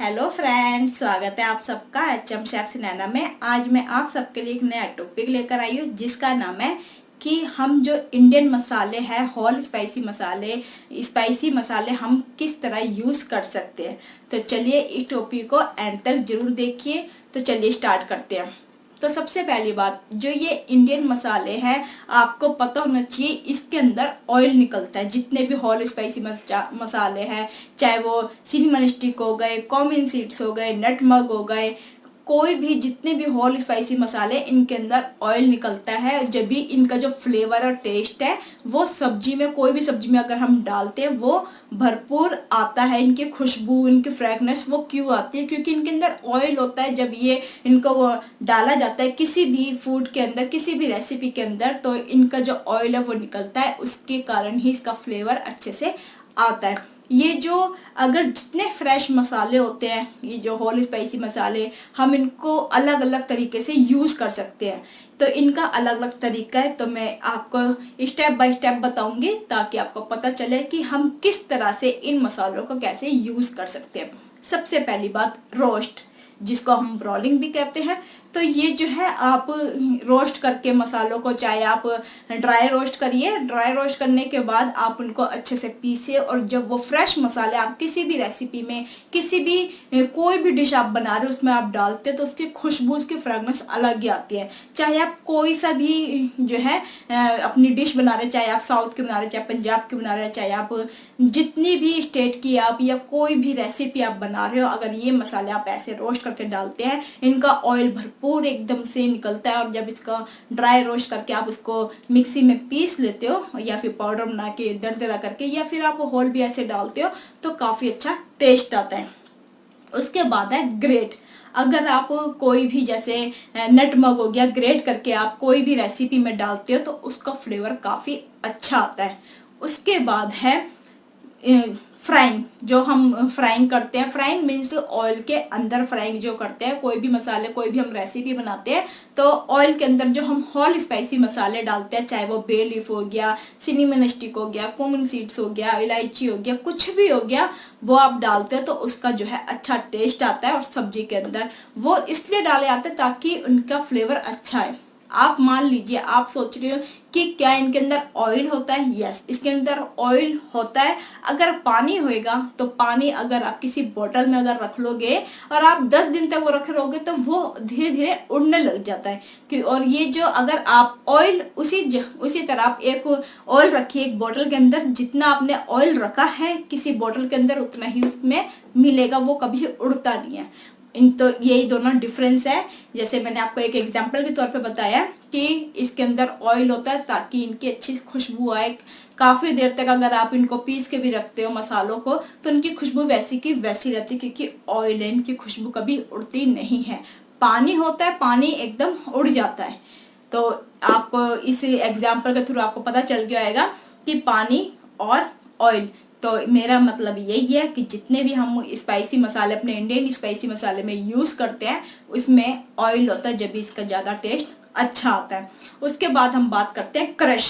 Hello friends, स्वागत है आप सबका एचएम शेफ सिनेना में। आज मैं आप सबके लिए एक नया टॉपिक लेकर आई हूँ जिसका नाम है कि हम जो इंडियन मसाले हैं, होल स्पाइसी मसाले हम किस तरह यूज कर सकते हैं। तो चलिए इस टॉपिक को एंड तक जरूर देखिए। तो चलिए स्टार्ट करते हैं। तो सबसे पहली बात, जो ये इंडियन मसाले हैं आपको पता होना चाहिए इसके अंदर ऑयल निकलता है। जितने भी होल स्पाइसी मसाले हैं, चाहे वो सिनेमन स्टिक हो गए, कॉमन सीड्स हो गए, नटमग हो गए, कोई भी जितने भी होल स्पाइसी मसाले, इनके अंदर ऑयल निकलता है। जब भी इनका जो फ्लेवर और टेस्ट है वो सब्जी में, कोई भी सब्जी में अगर हम डालते हैं वो भरपूर आता है। इनकी खुशबू, इनकी फ्रेगनेंस वो क्यों आती है? क्योंकि इनके अंदर ऑयल होता है। जब ये इनको वो डाला जाता है किसी भी फूड के अंदर, किसी भी रेसिपी के अंदर, तो इनका जो ऑयल है वो निकलता है। उसके कारण ही इसका फ्लेवर अच्छे से आता है। ये जो अगर जितने फ्रेश मसाले होते हैं, ये जो होल स्पाइसी मसाले, हम इनको अलग अलग तरीके से यूज कर सकते हैं। तो इनका अलग अलग तरीका है, तो मैं आपको स्टेप बाय स्टेप बताऊंगी ताकि आपको पता चले कि हम किस तरह से इन मसालों को कैसे यूज कर सकते हैं। सबसे पहली बात, रोस्ट, जिसको हम ब्रॉलिंग भी कहते हैं। तो ये जो है आप रोस्ट करके मसालों को, चाहे आप ड्राई रोस्ट करिए, ड्राई रोस्ट करने के बाद आप उनको अच्छे से पीसिए, और जब वो फ्रेश मसाले आप किसी भी रेसिपी में, किसी भी कोई भी डिश आप बना रहे हो उसमें आप डालते हैं तो उसकी खुशबू, उसकी फ्रेगनेंस अलग ही आती है। चाहे आप कोई सा भी जो है अपनी डिश बना रहे, चाहे आप साउथ की बना रहे, चाहे पंजाब की बना रहे, चाहे आप जितनी भी स्टेट की आप या कोई भी रेसिपी आप बना रहे हो, अगर ये मसाले आप ऐसे रोस्ट करके डालते हैं, इनका ऑयल भरपूर एकदम से निकलता है। और जब इसका ड्राई रोस्ट करके आप उसको मिक्सी में पीस लेते हो, या फिर पाउडर बना के दरदरा करके, या फिर आप होल भी ऐसे डालते हो, तो काफी अच्छा टेस्ट आता है। उसके बाद है ग्रेट। अगर आप कोई भी, जैसे नटमग हो गया, ग्रेट करके आप कोई भी रेसिपी में डालते हो तो उसका फ्लेवर काफी अच्छा आता है। उसके बाद है फ्राइंग, जो हम फ्राइंग करते हैं। फ्राइंग मीन्स ऑयल के अंदर फ्राइंग जो करते हैं। कोई भी मसाले, कोई भी हम रेसिपी बनाते हैं तो ऑयल के अंदर जो हम होल स्पाइसी मसाले डालते हैं, चाहे वो बे लीफ हो गया, सिनेमन स्टिक हो गया, कुमिन सीड्स हो गया, इलायची हो गया, कुछ भी हो गया, वो आप डालते हैं तो उसका जो है अच्छा टेस्ट आता है। और सब्जी के अंदर वो इसलिए डाले जाते हैं ताकि उनका फ्लेवर अच्छा है। आप मान लीजिए, आप सोच रहे हो कि क्या इनके अंदर ऑयल होता है? यस, इसके अंदर ऑयल होता है। अगर पानी होएगा तो पानी अगर आप किसी बोतल में अगर रख लोगे और आप 10 दिन तक वो रखे रहोगे तो वो धीरे धीरे उड़ने लग जाता है। और ये जो अगर आप ऑयल उसी तरह आप एक ऑयल रखिए एक बोतल के अंदर, जितना आपने ऑयल रखा है किसी बोतल के अंदर उतना ही उसमें मिलेगा, वो कभी उड़ता नहीं है। इन तो यही दोनों डिफरेंस है। जैसे मैंने आपको एक एग्जांपल के तौर पे बताया कि इसके अंदर ऑयल होता है ताकि इनकी अच्छी खुशबू आए। काफी देर तक अगर आप इनको पीस के भी रखते हो मसालों को तो इनकी खुशबू वैसी की वैसी रहती है, क्योंकि ऑयल है, इनकी खुशबू कभी उड़ती नहीं है। पानी होता है, पानी एकदम उड़ जाता है। तो आप इस एग्जाम्पल के थ्रू आपको पता चल गया होगा कि पानी और ऑयल, तो मेरा मतलब यही है कि जितने भी हम स्पाइसी मसाले अपने इंडियन स्पाइसी मसाले में यूज करते हैं उसमें ऑयल होता है, जब भी इसका ज्यादा टेस्ट अच्छा आता है। उसके बाद हम बात करते हैं क्रश।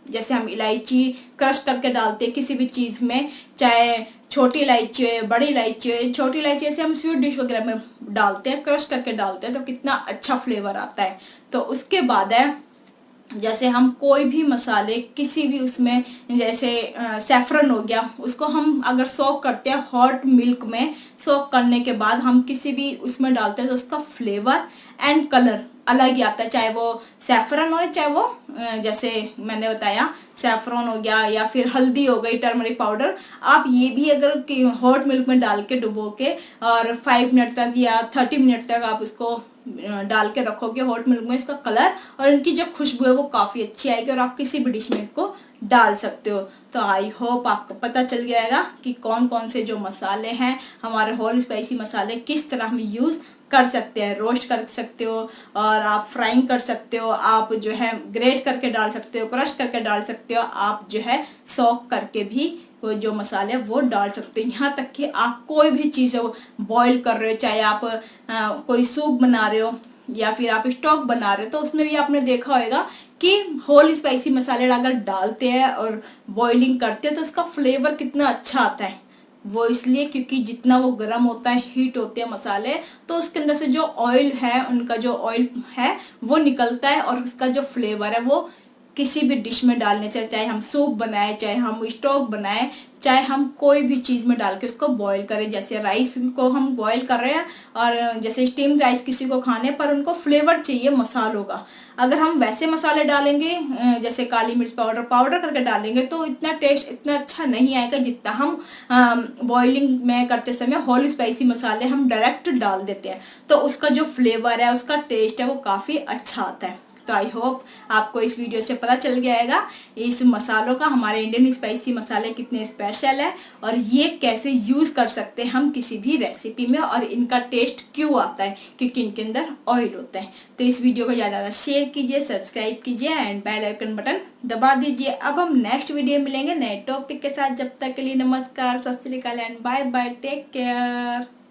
जैसे हम इलायची क्रश करके डालते हैं किसी भी चीज में, चाहे छोटी इलायची है, बड़ी इलायची है। छोटी इलायची ऐसे हम स्वीट डिश वगैरह में डालते हैं, क्रश करके डालते हैं तो कितना अच्छा फ्लेवर आता है। तो उसके बाद है, जैसे हम कोई भी मसाले किसी भी उसमें, जैसे सैफरन हो गया, उसको हम अगर सोक करते हैं हॉट मिल्क में, सोक करने के बाद हम किसी भी उसमें डालते हैं तो उसका फ्लेवर एंड कलर अलग ही आता है। चाहे वो सैफरन हो, चाहे वो जैसे मैंने बताया सैफरन हो गया, या फिर हल्दी हो गई, टर्मरिक पाउडर, आप ये भी अगर हॉट मिल्क में डाल के डुबो के और 5 मिनट तक या 30 मिनट तक आप उसको डाल के रखोगे हॉट मिल्क में, इसका कलर और इनकी जो खुशबू है वो काफी अच्छी आएगी और आप किसी भी डिश में इसको डाल सकते हो। तो आई होप आपको पता चल गया कि कौन कौन से जो मसाले हैं हमारे होल स्पाइसी मसाले किस तरह हम यूज कर सकते हैं। रोस्ट कर सकते हो, और आप फ्राइंग कर सकते हो, आप जो है ग्रेट करके डाल सकते हो, क्रश करके डाल सकते हो, आप जो है सॉक करके भी कोई जो मसाले वो डाल सकते हैं। यहाँ तक कि आप कोई भी चीज़ बॉईल कर रहे हो, चाहे आप कोई सूप बना रहे हो या फिर आप स्टॉक बना रहे हो, तो उसमें भी आपने देखा होगा कि होल स्पाइसी मसाले अगर डालते हैं और बॉइलिंग करते हैं तो उसका फ्लेवर कितना अच्छा आता है। वो इसलिए क्योंकि जितना वो गर्म होता है, हीट होते हैं मसाले, तो उसके अंदर से जो ऑयल है, उनका जो ऑयल है वो निकलता है और उसका जो फ्लेवर है वो किसी भी डिश में डालने से, चाहे हम सूप बनाए, चाहे हम स्टोव बनाए, चाहे हम कोई भी चीज में डाल के उसको बॉईल करें। जैसे राइस को हम बॉईल कर रहे हैं और जैसे स्टीम राइस किसी को खाने पर उनको फ्लेवर चाहिए मसालों का, अगर हम वैसे मसाले डालेंगे जैसे काली मिर्च पाउडर पाउडर करके डालेंगे तो इतना टेस्ट इतना अच्छा नहीं आएगा जितना हम बॉइलिंग में करते समय होल स्पाइसी मसाले हम डायरेक्ट डाल देते हैं, तो उसका जो फ्लेवर है, उसका टेस्ट है, वो काफी अच्छा आता है। तो आई होप आपको इस वीडियो से पता चल गया होगा इस मसालों का, हमारे इंडियन स्पाइसी मसाले कितने स्पेशल है और ये कैसे यूज कर सकते हैं हम किसी भी रेसिपी में, और इनका टेस्ट क्यों आता है, क्योंकि इनके अंदर ऑयल होता है। तो इस वीडियो को ज़्यादा शेयर कीजिए, सब्सक्राइब कीजिए एंड बेल आइकन बटन दबा दीजिए। अब हम नेक्स्ट वीडियो में मिलेंगे नए टॉपिक के साथ। जब तक के लिए नमस्कार, सत श्री अकाल and bye bye, take care.